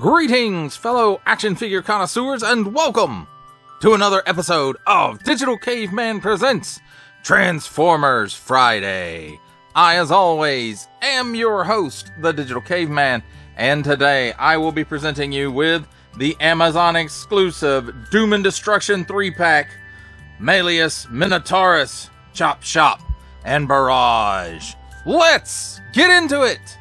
Greetings, fellow action figure connoisseurs, and welcome to another episode of Digital Caveman Presents Transformers Friday. I, as always, am your host, the Digital Caveman, and today I will be presenting you with the Amazon exclusive Doom and Destruction 3-pack, Malleus, Minotaurus, Chop Shop, and Barrage. Let's get into it!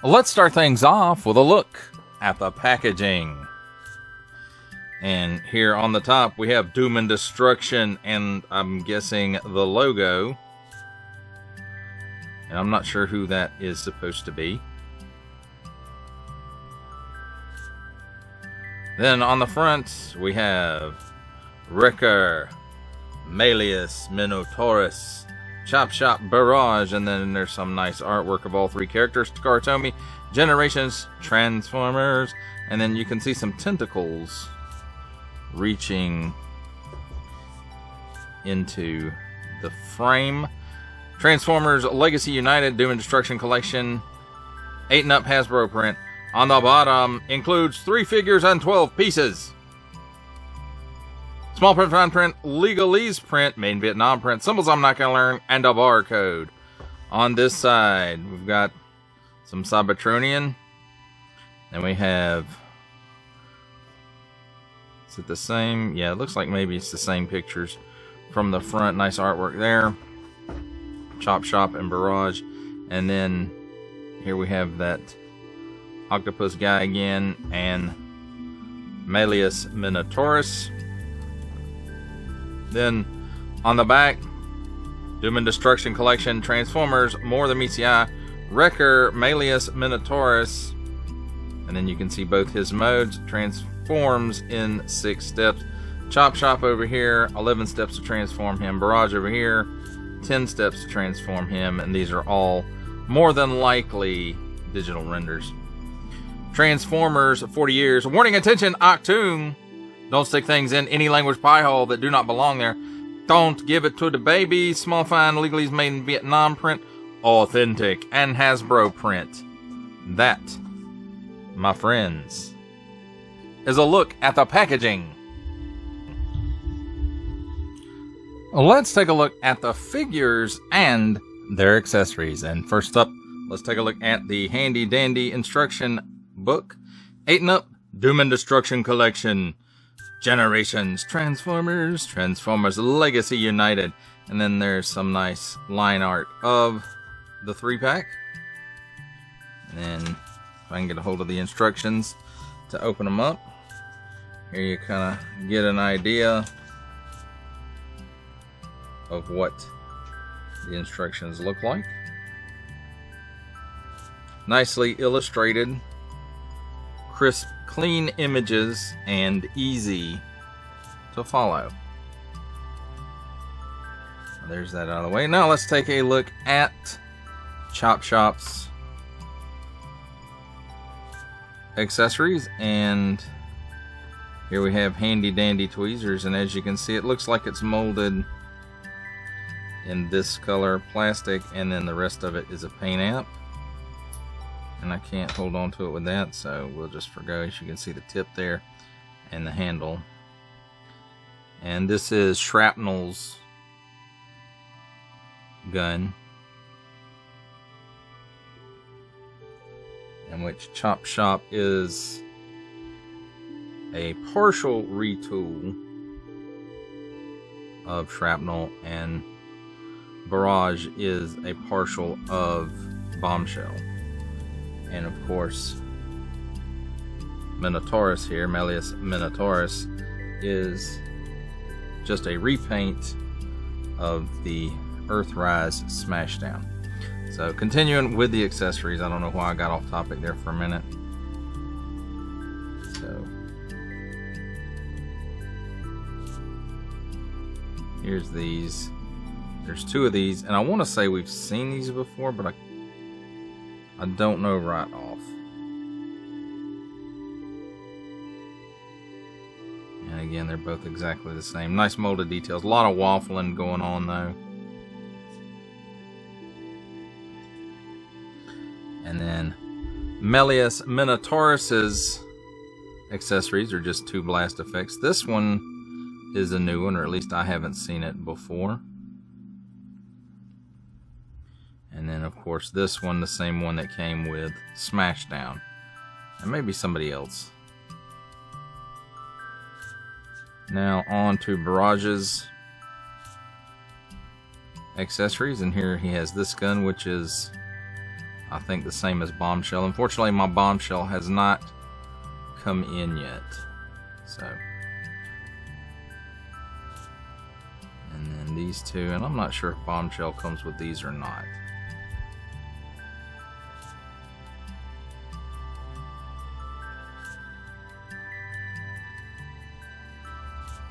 Let's start things off with a look at the packaging. And here on the top we have Doom and Destruction, and I'm guessing the logo. And I'm not sure who that is supposed to be. Then on the front we have Wrecker, Malleus, Minotaurus, Chop Shop, Barrage, and then there's some nice artwork of all three characters. Takara, Generations, Transformers, and then you can see some tentacles reaching into the frame. Transformers Legacy United Doom and Destruction Collection, 8-and-up Hasbro print. On the bottom includes 3 figures and 12 pieces. Small print, fine print, legalese print, made in Vietnam print, symbols I'm not going to learn, and a barcode. On this side, we've got some Cybertronian. Then we have... Is it the same? Yeah, it looks like maybe it's the same pictures from the front. Nice artwork there. Chop Shop and Barrage. And then here we have that octopus guy again, and Malleus Minotaurus. Then on the back, Doom and Destruction Collection, Transformers, More Than Meets the Eye, Wrecker, Malleus, Minotaurus, and then you can see both his modes. Transforms in 6 steps. Chop Shop over here, 11 steps to transform him. Barrage over here, 10 steps to transform him, and these are all more than likely digital renders. Transformers, 40 years. Warning, attention, Octoon. Don't stick things in any language pie hole that do not belong there. Don't give it to the baby. Small fine, legalese made in Vietnam print. Authentic and Hasbro print. That, my friends, is a look at the packaging. Let's take a look at the figures and their accessories. And first up, let's take a look at the handy dandy instruction book. 8-and-up Doom and Destruction Collection. Generations, Transformers Legacy United, and then there's some nice line art of the 3-pack. And then if I can get a hold of the instructions to open them up, here you kind of get an idea of what the instructions look like. Nicely illustrated, crisp, clean images, and easy to follow. There's that out of the way. Now let's take a look at Chop Shop's accessories, and here we have handy dandy tweezers, and as you can see, it looks like it's molded in this color plastic, and then the rest of it is a paint app. And I can't hold on to it with that, so we'll just forgo. As you can see the tip there and the handle. And this is Shrapnel's gun, in which Chop Shop is a partial retool of Shrapnel, and Barrage is a partial of Bombshell. And of course, Minotaurus here, Malleus Minotaurus, is just a repaint of the Earthrise Smashdown. So continuing with the accessories, I don't know why I got off topic there for a minute. So here's these. There's 2 of these, and I want to say we've seen these before, but I don't know right off. And again, they're both exactly the same. Nice molded details. A lot of waffling going on though. And then Melius Minotaurus's accessories are just 2 blast effects. This one is a new one, or at least I haven't seen it before. And then, of course, this one, the same one that came with Smashdown. And maybe somebody else. Now, on to Barrage's accessories. And here he has this gun, which is, I think, the same as Bombshell. Unfortunately, my Bombshell has not come in yet. So. And then these 2. And I'm not sure if Bombshell comes with these or not.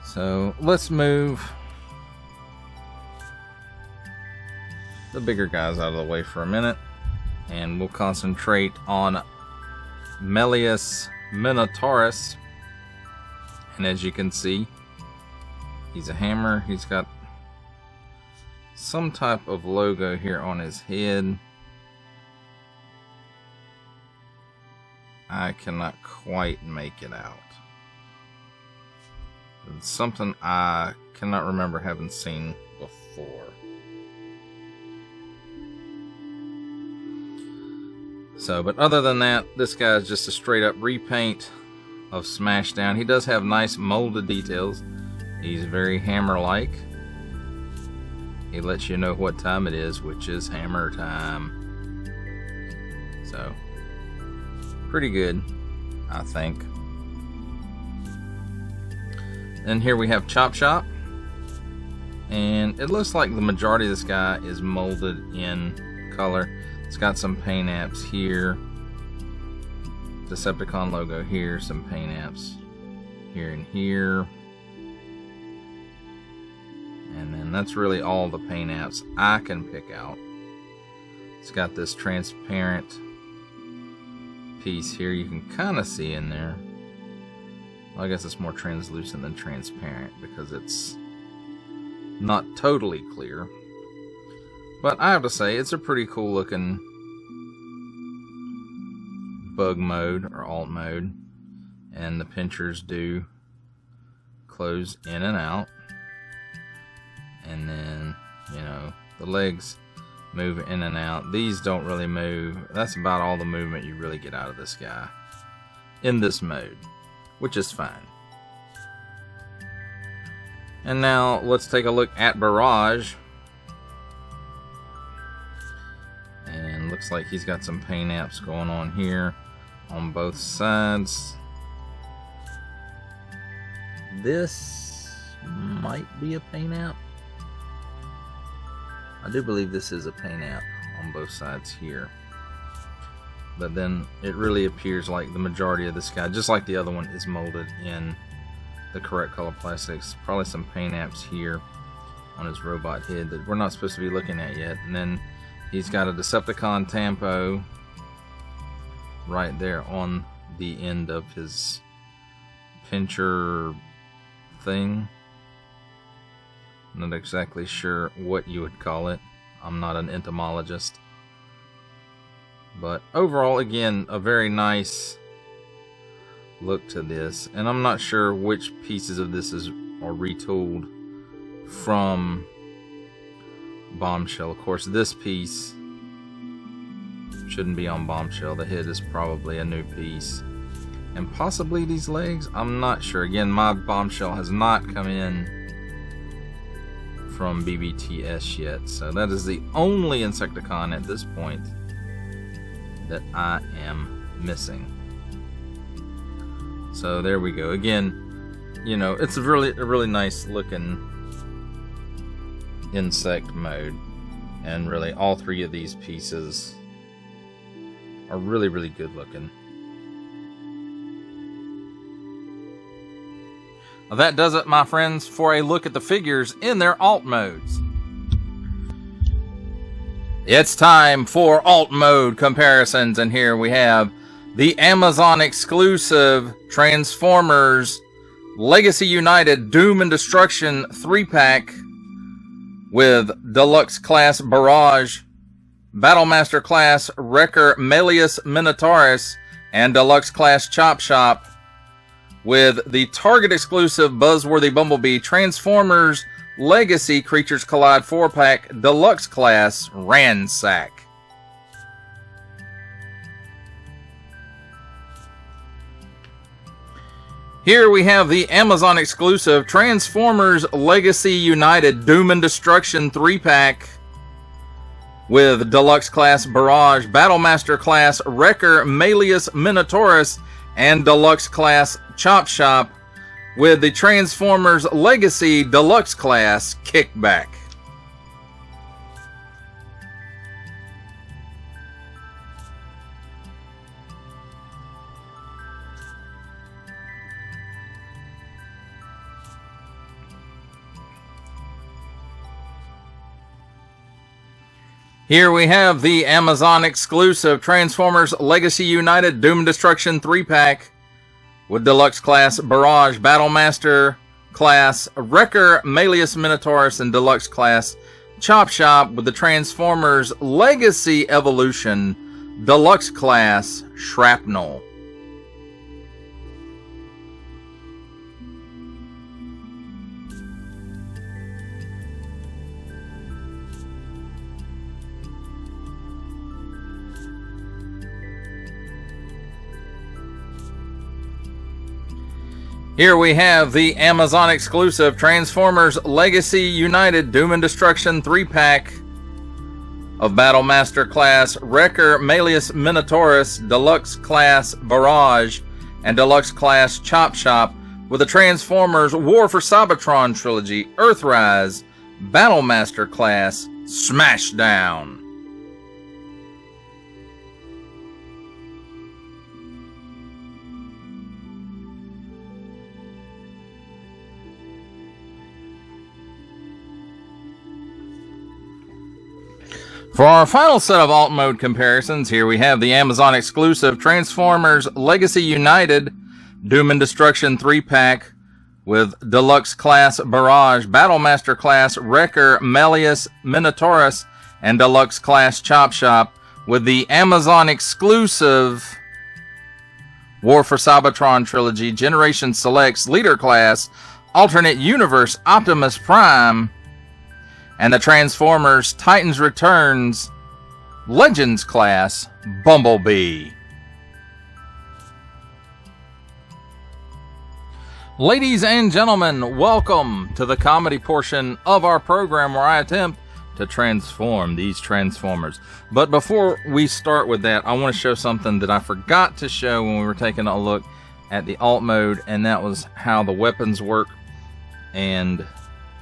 So let's move the bigger guys out of the way for a minute, and we'll concentrate on Melius Minotaurus. And as you can see, he's a hammer. He's got some type of logo here on his head. I cannot quite make it out. It's something I cannot remember having seen before. So, but other than that, this guy is just a straight up repaint of Smashdown. He does have nice molded details. He's very hammer-like. He lets you know what time it is, which is hammer time. So, pretty good, I think. And here we have Chop Shop, and it looks like the majority of this guy is molded in color. It's got some paint apps here, Decepticon logo here, some paint apps here and here, and then that's really all the paint apps I can pick out. It's got this transparent piece here you can kind of see in there. Well, I guess it's more translucent than transparent because it's not totally clear. But I have to say, it's a pretty cool looking bug mode or alt mode. And the pinchers do close in and out. And then, you know, the legs move in and out. These don't really move. That's about all the movement you really get out of this guy in this mode, which is fine. And now let's take a look at Barrage. And looks like he's got some paint apps going on here on both sides. This might be a paint app. I do believe this is a paint app on both sides here. But then it really appears like the majority of this guy, just like the other one, is molded in the correct color plastics. Probably some paint apps here on his robot head that we're not supposed to be looking at yet. And then he's got a Decepticon tampo right there on the end of his pincher thing. Not exactly sure what you would call it. I'm not an entomologist. But overall, again, a very nice look to this. And I'm not sure which pieces of this are retooled from Bombshell. Of course, this piece shouldn't be on Bombshell. The head is probably a new piece. And possibly these legs, I'm not sure. Again, my Bombshell has not come in from BBTS yet. So that is the only Insecticon at this point that I am missing. So there we go. Again, you know, it's a really nice looking insect mode. And really, all three of these pieces are really, really good looking. Well, that does it, my friends, for a look at the figures in their alt modes. It's time for alt mode comparisons, and here we have the Amazon exclusive Transformers Legacy United Doom and Destruction 3-pack with Deluxe Class Barrage, Battlemaster Class Wrecker Melius Minotaurus, and Deluxe Class Chop Shop, with the Target exclusive Buzzworthy Bumblebee Transformers Legacy Creatures Collide 4-pack Deluxe Class Ransack. Here we have the Amazon exclusive Transformers Legacy United Doom and Destruction 3-pack with Deluxe Class Barrage, Battlemaster Class Wrecker Melius Minotaurus, and Deluxe Class Chop Shop, with the Transformers Legacy Deluxe Class Kickback. Here we have the Amazon exclusive Transformers Legacy United Doom and Destruction 3-pack with Deluxe Class Barrage, Battlemaster Class Wrecker Melius Minotaurus, and Deluxe Class Chop Shop, with the Transformers Legacy Evolution Deluxe Class Shrapnel. Here we have the Amazon exclusive Transformers Legacy United Doom and Destruction 3-pack of Battlemaster Class Wrecker Melius Minotaurus, Deluxe Class Barrage, and Deluxe Class Chop Shop, with the Transformers War for Cybertron Trilogy Earthrise Battlemaster Class Smashdown. For our final set of alt mode comparisons, here we have the Amazon exclusive Transformers Legacy United Doom and Destruction 3-pack with Deluxe Class Barrage, Battlemaster Class Wrecker Melius Minotaurus, and Deluxe Class Chop Shop, with the Amazon exclusive War for Cybertron Trilogy Generation Selects Leader Class Alternate Universe Optimus Prime, and the Transformers Titans Returns Legends Class Bumblebee. Ladies and gentlemen, welcome to the comedy portion of our program where I attempt to transform these Transformers. But before we start with that, I want to show something that I forgot to show when we were taking a look at the alt mode, and that was how the weapons work. And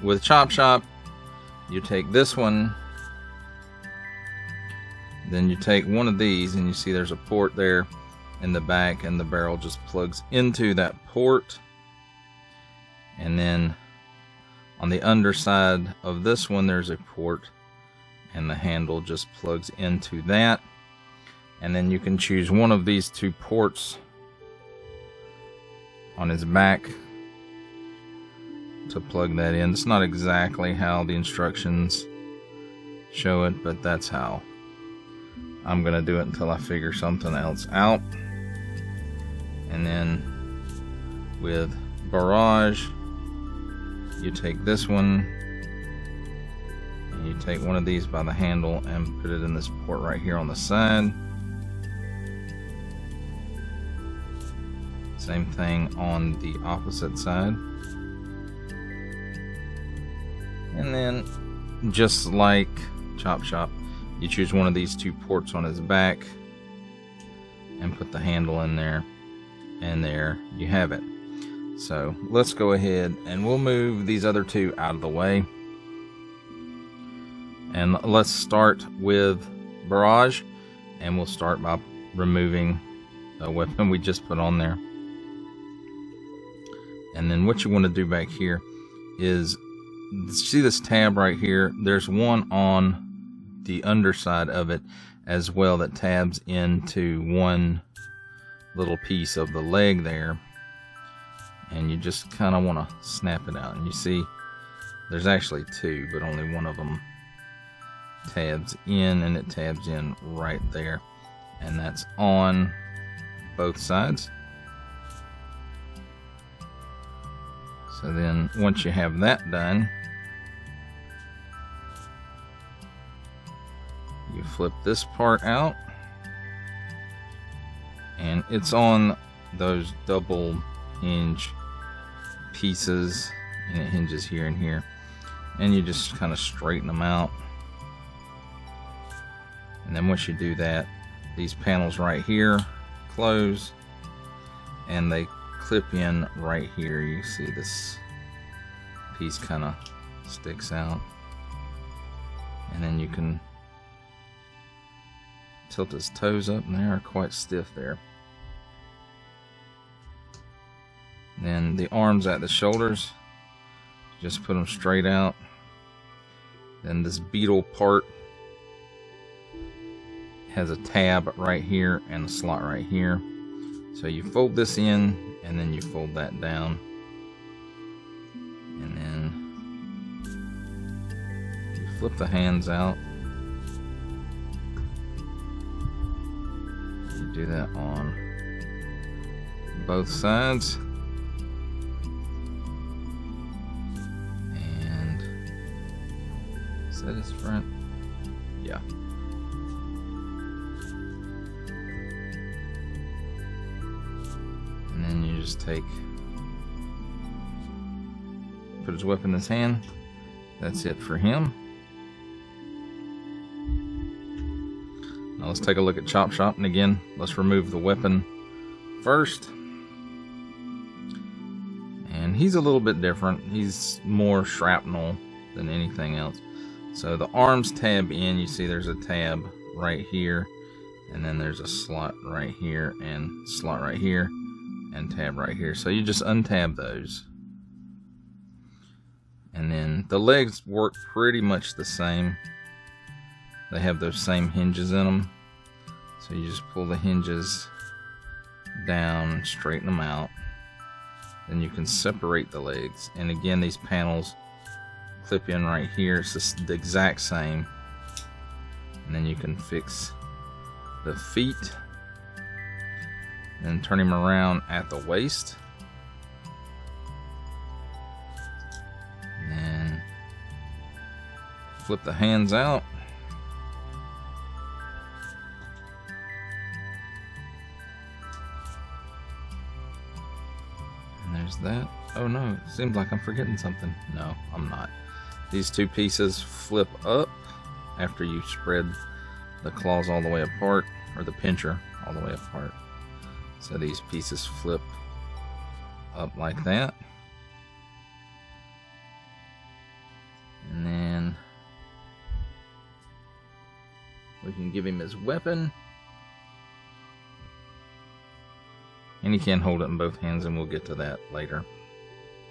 with Chop Shop, you take this one, then you take one of these, and you see there's a port there in the back, and the barrel just plugs into that port. And then on the underside of this one, there's a port, and the handle just plugs into that. And then you can choose one of these two ports on his back to plug that in. It's not exactly how the instructions show it, but that's how I'm gonna do it until I figure something else out. And then with Barrage, you take this one and you take one of these by the handle and put it in this port right here on the side. Same thing on the opposite side. And then, just like Chop Shop, you choose one of these two ports on his back and put the handle in there, and there you have it. So let's go ahead and we'll move these other two out of the way, And let's start with Barrage, and we'll start by removing the weapon we just put on there. And then what you want to do back here is, see this tab right here? There's one on the underside of it as well that tabs into one little piece of the leg there. And you just kind of want to snap it out. And you see there's actually two, but only one of them tabs in, and it tabs in right there. And that's on both sides. So then once you have that done, you flip this part out, and it's on those double hinge pieces, and it hinges here and here, and you just kind of straighten them out. And then once you do that, these panels right here close, and they clip in right here. You see this piece kind of sticks out, and then you can tilt his toes up, and they are quite stiff there. Then the arms at the shoulders, just put them straight out. Then this beetle part has a tab right here and a slot right here. So you fold this in, and then you fold that down, and then you flip the hands out. You do that on both sides. And is that his front? Yeah. And then you just put his weapon in his hand. That's it for him. Now let's take a look at Chop Shop, and again, let's remove the weapon first. And he's a little bit different. He's more shrapnel than anything else. So the arms tab in. You see there's a tab right here, and then there's a slot right here, and slot right here, and tab right here. So you just untab those. And then the legs work pretty much the same. They have those same hinges in them. So you just pull the hinges down, straighten them out. Then you can separate the legs. And again, these panels clip in right here. It's just the exact same. And then you can fix the feet. And turn him around at the waist. And then flip the hands out. And there's that. Oh no, it seems like I'm forgetting something. No, I'm not. These two pieces flip up after you spread the claws all the way apart, or the pincher all the way apart. So these pieces flip up like that. And then we can give him his weapon. And he can hold it in both hands, and we'll get to that later.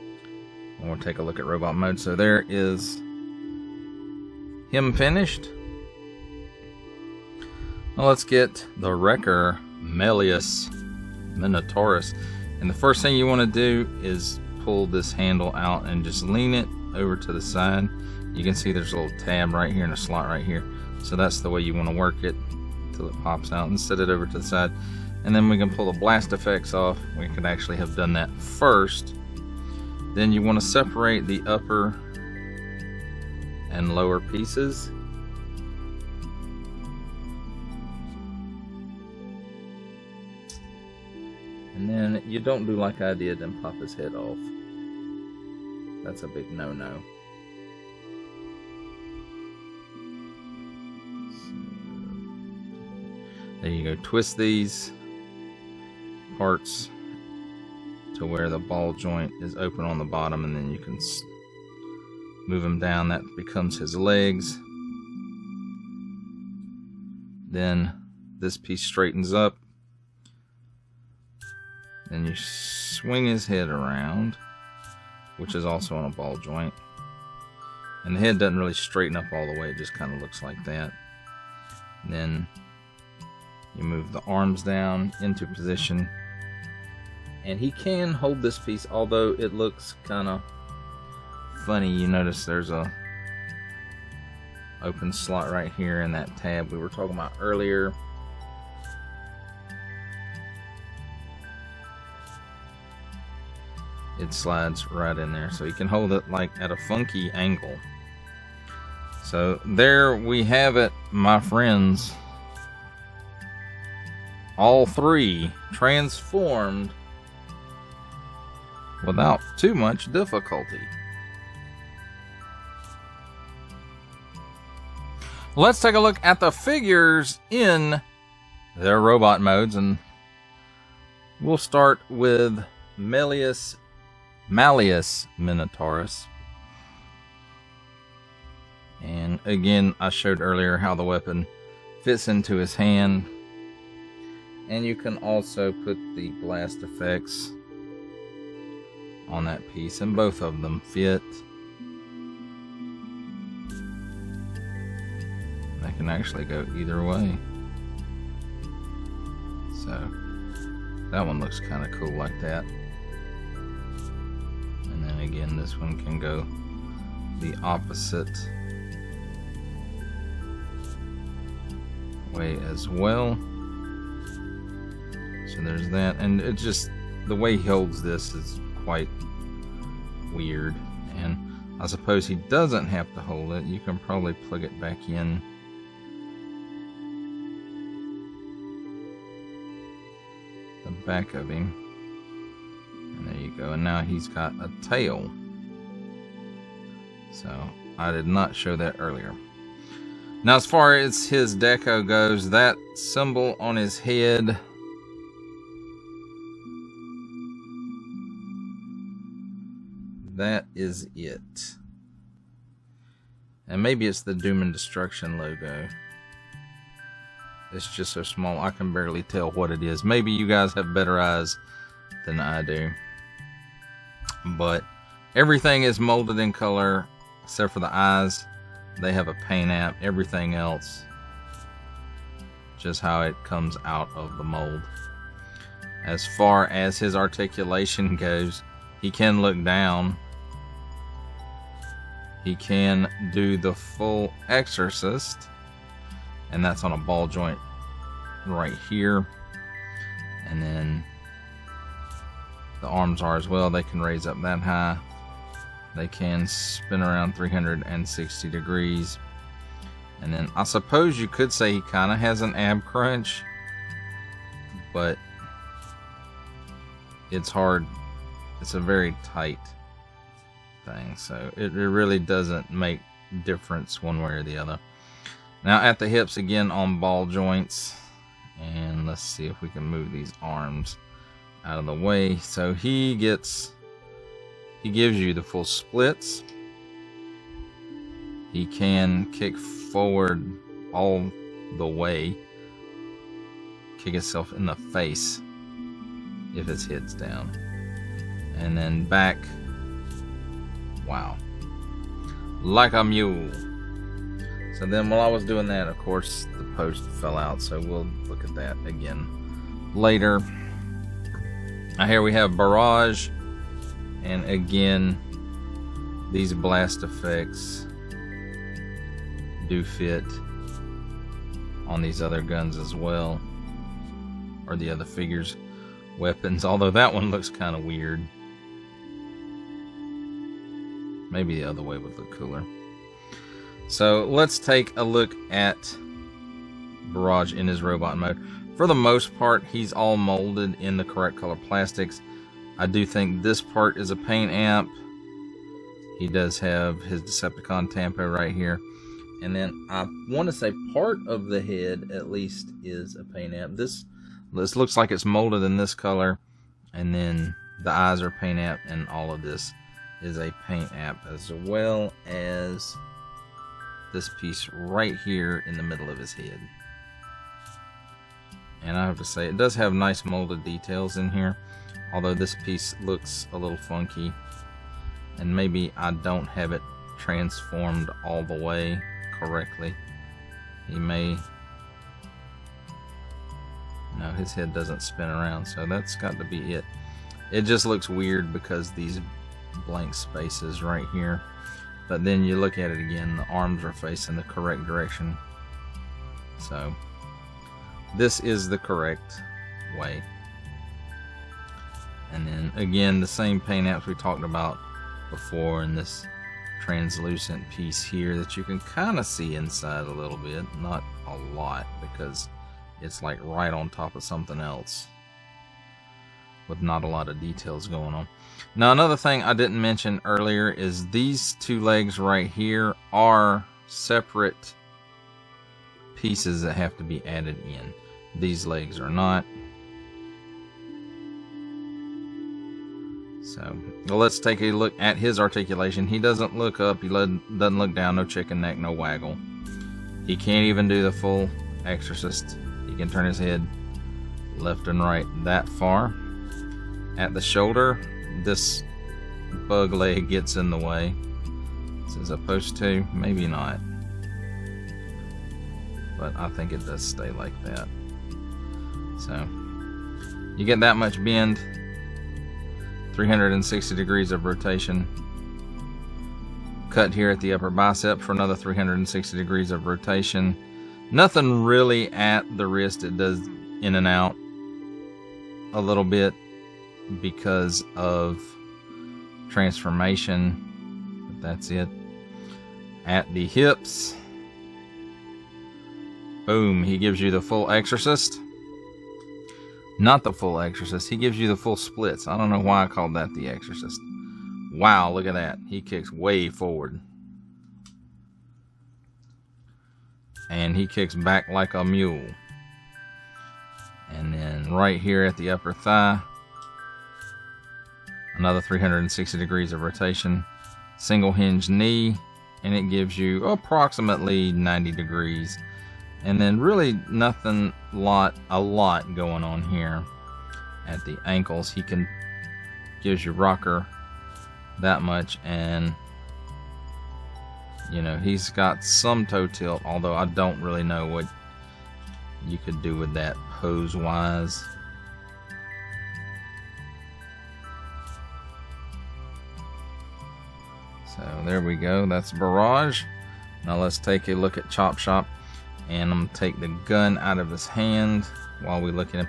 And we'll take a look at robot mode. So there is him finished. Now let's get the Wrecker Malleus Minotaurus. And the first thing you want to do is pull this handle out and just lean it over to the side. You can see there's a little tab right here and a slot right here. So that's the way you want to work it until it pops out, and set it over to the side. And then we can pull the blast effects off. We could actually have done that first. Then you want to separate the upper and lower pieces. And then you don't do like I did and pop his head off. That's a big no-no. There you go. Twist these parts to where the ball joint is open on the bottom, and then you can move them down. That becomes his legs. Then this piece straightens up. Then you swing his head around, which is also on a ball joint. And the head doesn't really straighten up all the way, it just kind of looks like that. And then you move the arms down into position. And he can hold this piece, although it looks kind of funny. You notice there's a open slot right here in that tab we were talking about earlier. It slides right in there, so you can hold it like at a funky angle. So there we have it, my friends. All three transformed without too much difficulty. Let's take a look at the figures in their robot modes, and we'll start with Malleus Minotaurus. And again, I showed earlier how the weapon fits into his hand. And you can also put the blast effects on that piece, and both of them fit. They can actually go either way. So that one looks kind of cool like that. And then again, this one can go the opposite way as well. So there's that, and it just, the way he holds this is quite weird. And I suppose he doesn't have to hold it. You can probably plug it back in. The back of him. And there you go. And now he's got a tail. So I did not show that earlier. Now, as far as his deco goes, that symbol on his head, that is it. And maybe it's the Doom and Destruction logo. It's just so small I can barely tell what it is. Maybe you guys have better eyes than I do. But everything is molded in color except for the eyes. They have a paint app. Everything else, just how it comes out of the mold. As far as his articulation goes, he can look down. He can do the full Exorcist, and that's on a ball joint right here. And then the arms are as well. They can raise up that high. They can spin around 360 degrees. And then I suppose you could say he kind of has an ab crunch, but it's hard. It's a very tight thing, so it really doesn't make difference one way or the other. Now at the hips, again on ball joints, and let's see if we can move these arms out of the way. So he gives you the full splits. He can kick forward all the way, kick himself in the face if his head's down, and then back, wow, like a mule. So then while I was doing that, of course, the post fell out, so we'll look at that again later. Now here we have Barrage, and again, these blast effects do fit on these other guns as well, or the other figures' weapons, although that one looks kind of weird. Maybe the other way would look cooler. So let's take a look at Barrage in his robot mode. For the most part, he's all molded in the correct color plastics. I do think this part is a paint amp. He does have his Decepticon Tampo right here. And then I want to say part of the head at least is a paint amp. This looks like it's molded in this color. And then the eyes are paint amp, and all of this is a paint amp, as well as this piece right here in the middle of his head. And I have to say, it does have nice molded details in here, although this piece looks a little funky, and maybe I don't have it transformed all the way correctly. He may... No, his head doesn't spin around, so that's got to be it. It just looks weird because these blank spaces right here. But then you look at it again, the arms are facing the correct direction. So this is the correct way. And then again, the same paint apps we talked about before in this translucent piece here that you can kind of see inside a little bit, not a lot because it's like right on top of something else with not a lot of details going on. Now, another thing I didn't mention earlier is these two legs right here are separate pieces that have to be added in. These legs are not. So, well, let's take a look at his articulation. He doesn't look up, he doesn't look down, no chicken neck, no waggle. He can't even do the full exorcist. He can turn his head left and right that far. At the shoulder, this bug leg gets in the way. As opposed to, maybe not. But I think it does stay like that. So, you get that much bend, 360 degrees of rotation. Cut here at the upper bicep for another 360 degrees of rotation. Nothing really at the wrist. It does in and out a little bit because of transformation, but that's it. At the hips, boom, he gives you the full exorcist. Not the full exorcist, he gives you the full splits. I don't know why I called that the exorcist. Wow, look at that. He kicks way forward. And he kicks back like a mule. And then right here at the upper thigh, another 360 degrees of rotation. Single hinge knee, and it gives you approximately 90 degrees. And then really nothing a lot going on here. At the ankles, he gives you rocker that much, and you know, he's got some toe tilt, although I don't really know what you could do with that pose wise. So there we go, that's Barrage. Now let's take a look at Chop Shop, and I'm gonna take the gun out of his hand while we look at him.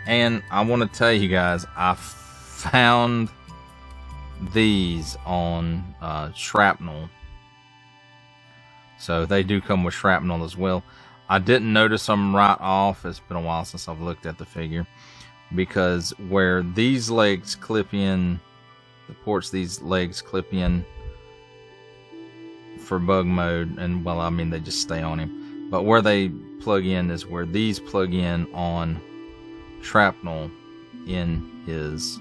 And I want to tell you guys, I found these on shrapnel, so they do come with shrapnel as well. I didn't notice them right off. It's been a while since I've looked at the figure, because where these legs clip in, the ports these legs clip in for bug mode, and well, I mean, they just stay on him, but where they plug in is where these plug in on shrapnel in his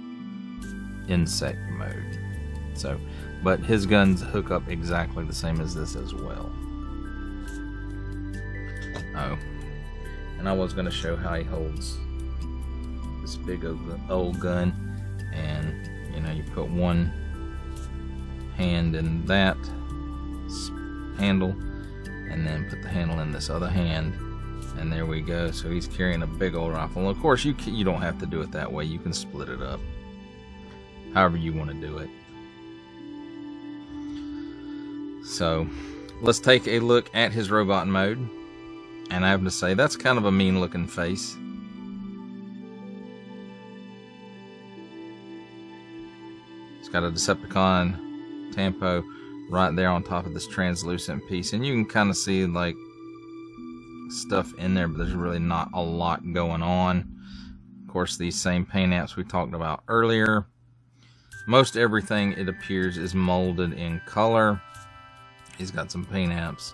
insect mode. So, but his guns hook up exactly the same as this as well. Oh, and I was going to show how he holds this big old gun, and you know, you put one hand in that handle and then put the handle in this other hand, and there we go. So he's carrying a big old rifle. Of course, you don't have to do it that way. You can split it up however you want to do it. So let's take a look at his robot mode, and I have to say, that's kind of a mean looking face. It's got a Decepticon Tampo right there on top of this translucent piece, and you can kind of see like stuff in there, but there's really not a lot going on. Of course, these same paint apps we talked about earlier. Most everything, it appears, is molded in color. He's got some paint apps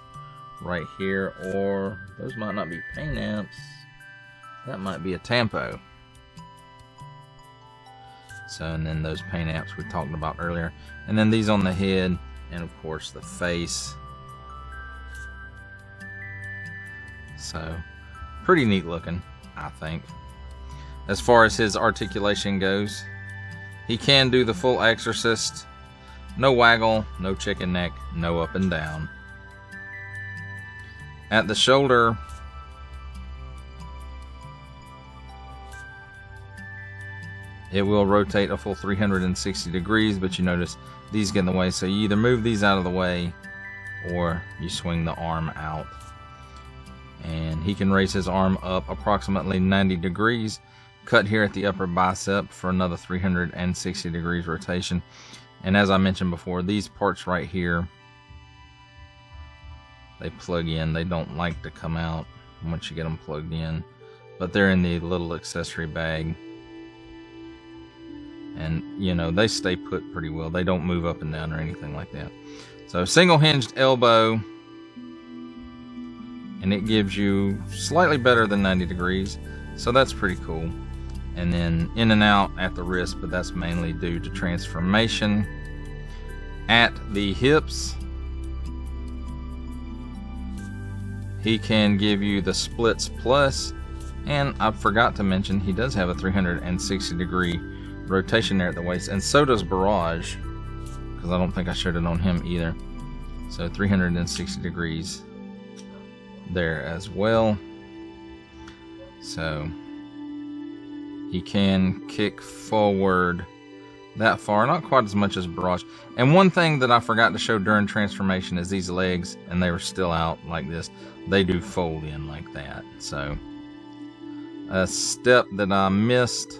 right here, or those might not be paint apps. That might be a Tampo. So, and then those paint apps we talked about earlier. And then these on the head, and of course the face. So, Pretty neat looking, I think. As far as his articulation goes, he can do the full exorcist. No waggle, no chicken neck, no up and down. At the shoulder, it will rotate a full 360 degrees, but you notice these get in the way, so you either move these out of the way or you swing the arm out. And he can raise his arm up approximately 90 degrees, cut here at the upper bicep for another 360 degrees rotation. And as I mentioned before, these parts right here, they plug in. They don't like to come out once you get them plugged in, but they're in the little accessory bag. And, you know, they stay put pretty well. They don't move up and down or anything like that. So single hinged elbow, and it gives you slightly better than 90 degrees. So that's pretty cool. And then in and out at the wrist, but that's mainly due to transformation. At the hips, he can give you the splits plus, and I forgot to mention he does have a 360 degree rotation there at the waist, and so does Barrage, because I don't think I showed it on him either. So 360 degrees there as well. So he can kick forward that far, not quite as much as Barrage. And one thing that I forgot to show during transformation is these legs, and they were still out like this, they do fold in like that. So a step that I missed,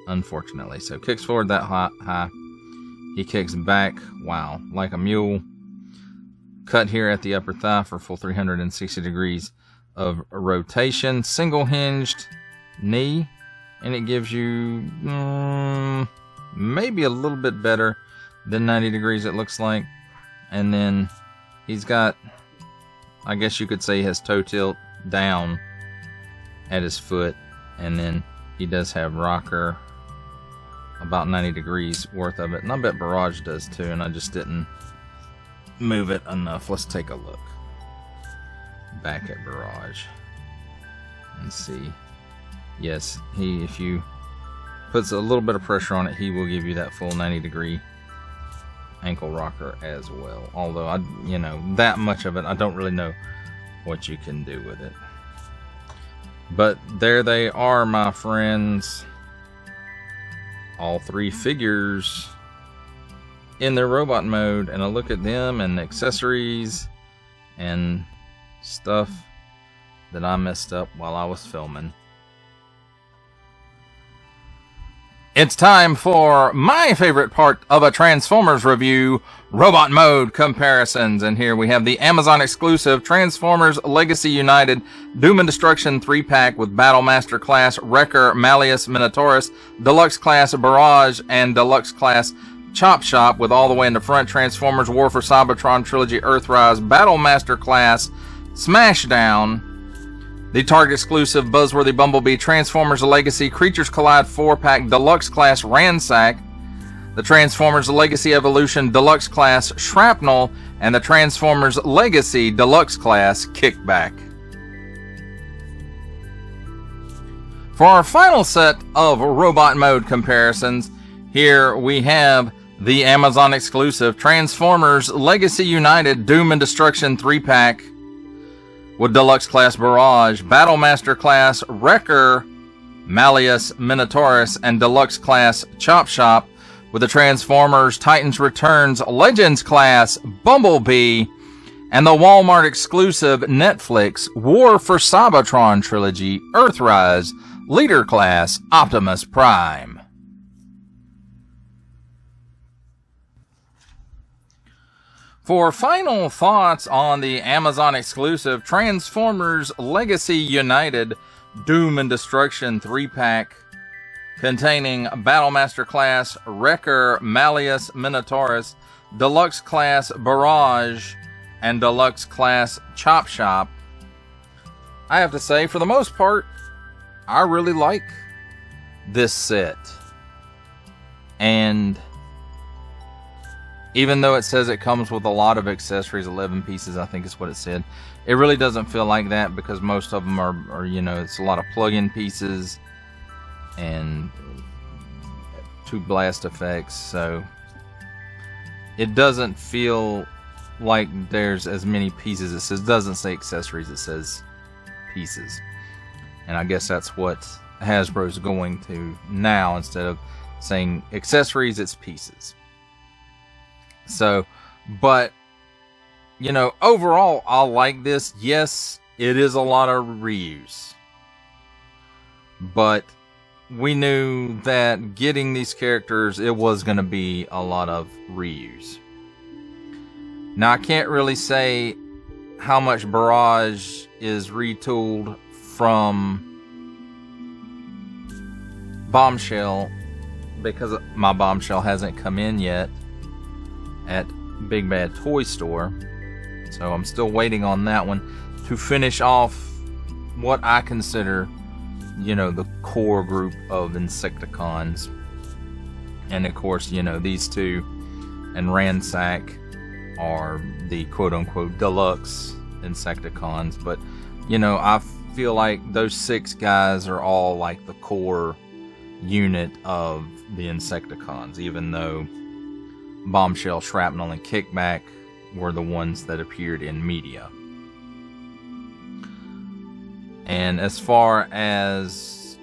unfortunately. So kicks forward that high. He kicks back, wow, like a mule. Cut here at the upper thigh for full 360 degrees of rotation. Single hinged knee, and it gives you maybe a little bit better than 90 degrees, it looks like. And then he's got, I guess you could say, his toe tilt down at his foot, and then he does have rocker about 90 degrees worth of it, and I bet Barrage does too, and I just didn't move it enough. Let's take a look back at Barrage and see. Yes, if you puts a little bit of pressure on it, he will give you that full 90 degree ankle rocker as well. Although that much of it, I don't really know what you can do with it. But there they are, my friends. All three figures in their robot mode, and a look at them and the accessories and stuff that I messed up while I was filming. It's time for my favorite part of a Transformers review, robot mode comparisons. And here we have the Amazon exclusive Transformers Legacy United Doom and Destruction 3-pack with Battlemaster class Wrecker Malleus Minotaurus, Deluxe class Barrage, and Deluxe class Chop Shop, with all the way in the front Transformers War for Cybertron Trilogy Earthrise Battlemaster class Smashdown, the Target exclusive Buzzworthy Bumblebee Transformers Legacy Creatures Collide 4-pack Deluxe class Ransack, the Transformers Legacy Evolution Deluxe class Shrapnel, and the Transformers Legacy Deluxe class Kickback. For our final set of robot mode comparisons, here we have the Amazon exclusive Transformers Legacy United Doom and Destruction 3-pack with Deluxe class Barrage, Battlemaster class Wrecker Malleus Minotaurus, and Deluxe class Chop Shop, with the Transformers Titans Returns Legends class Bumblebee, and the Walmart exclusive Netflix War for Cybertron Trilogy Earthrise Leader class Optimus Prime. For final thoughts on the Amazon exclusive Transformers Legacy United Doom and Destruction 3-pack containing Battlemaster class Wrecker Malleus Minotaurus, Deluxe class Barrage, and Deluxe class Chop Shop, I have to say, for the most part, I really like this set. And Even though it says it comes with a lot of accessories, 11 pieces, I think is what it said. It really doesn't feel like that because most of them are you know, it's a lot of plug-in pieces and 2 blast effects. So it doesn't feel like there's as many pieces. It says, doesn't say accessories, it says pieces. And I guess that's what Hasbro's going to now. Instead of saying accessories, it's pieces. So, but, you know, overall, I like this. Yes, it is a lot of reuse. But we knew that getting these characters, it was going to be a lot of reuse. Now, I can't really say how much Barrage is retooled from Bombshell, because my Bombshell hasn't come in yet at Big Bad Toy Store. So I'm still waiting on that one to finish off what I consider, you know, the core group of Insecticons. And of course, you know, these two and Ransack are the quote-unquote deluxe Insecticons. But, you know, I feel like those 6 guys are all like the core unit of the Insecticons, even though Bombshell, Shrapnel, and Kickback were the ones that appeared in media. And as far as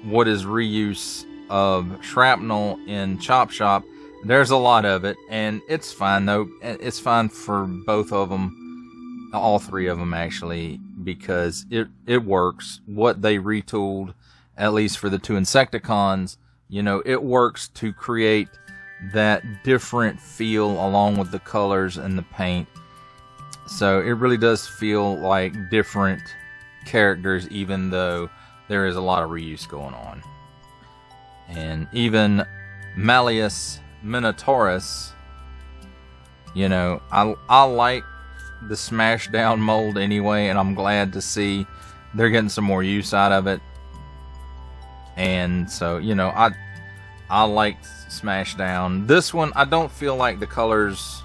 what is reuse of Shrapnel in Chop Shop, there's a lot of it, and it's fine though. It's fine for both of them, all 3 of them actually, because it works. What they retooled, at least for the 2 Insecticons, you know, it works to create that different feel along with the colors and the paint. So it really does feel like different characters, even though there is a lot of reuse going on. And even Malleus Minotaurus, you know, I like the smash down mold anyway, and I'm glad to see they're getting some more use out of it. And so, you know, I liked Smashdown. This one, I don't feel like the colors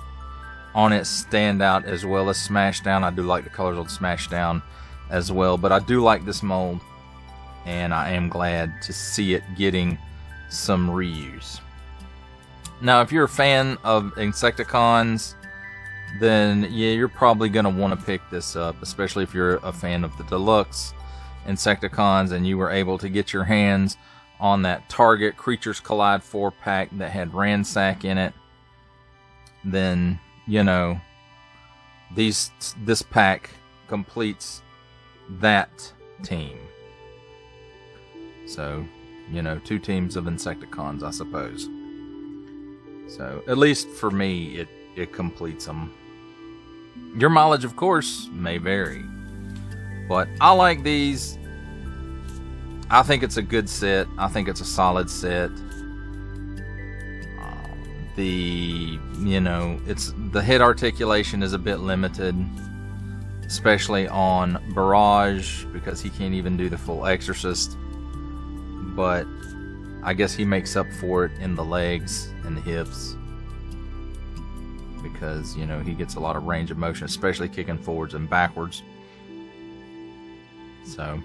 on it stand out as well as Smashdown. I do like the colors on Smashdown as well, but I do like this mold, and I am glad to see it getting some reuse. Now, if you're a fan of Insecticons, then yeah, you're probably going to want to pick this up, especially if you're a fan of the deluxe Insecticons and you were able to get your hands on that Target Creatures Collide 4-pack that had Ransack in it. Then, you know, this pack completes that team. So, you know, 2 teams of Insecticons, I suppose. So, at least for me, it completes them. Your mileage, of course, may vary. But I like these. I think it's a good set. I think it's a solid set. You know, the head articulation is a bit limited, especially on Barrage, because he can't even do the full Exorcist. But I guess he makes up for it in the legs and the hips, because, you know, he gets a lot of range of motion, especially kicking forwards and backwards. So,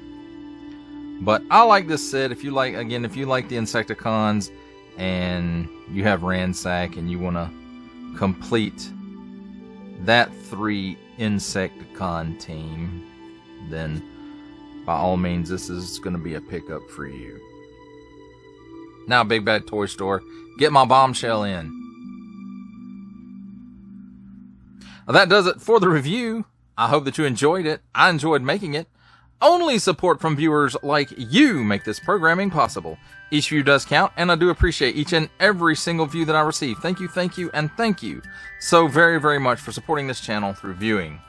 but I like this set. If you like the Insecticons and you have Ransack and you want to complete that 3 Insecticon team, then by all means, this is going to be a pickup for you. Now, Big Bad Toy Store, get my Bombshell in. Well, that does it for the review. I hope that you enjoyed it. I enjoyed making it. Only support from viewers like you make this programming possible. Each view does count, and I do appreciate each and every single view that I receive. Thank you, and thank you so very, very much for supporting this channel through viewing.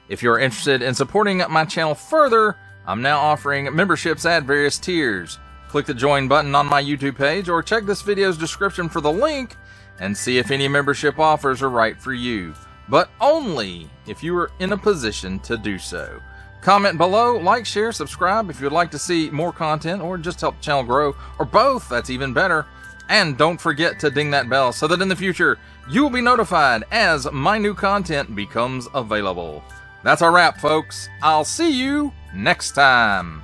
If you're interested in supporting my channel further, I'm now offering memberships at various tiers. Click the join button on my YouTube page, or check this video's description for the link and see if any membership offers are right for you. But only if you are in a position to do so. Comment below, like, share, subscribe if you'd like to see more content or just help the channel grow, or both, that's even better. And don't forget to ding that bell so that in the future You will be notified as my new content becomes available. That's our wrap, folks. I'll see you next time.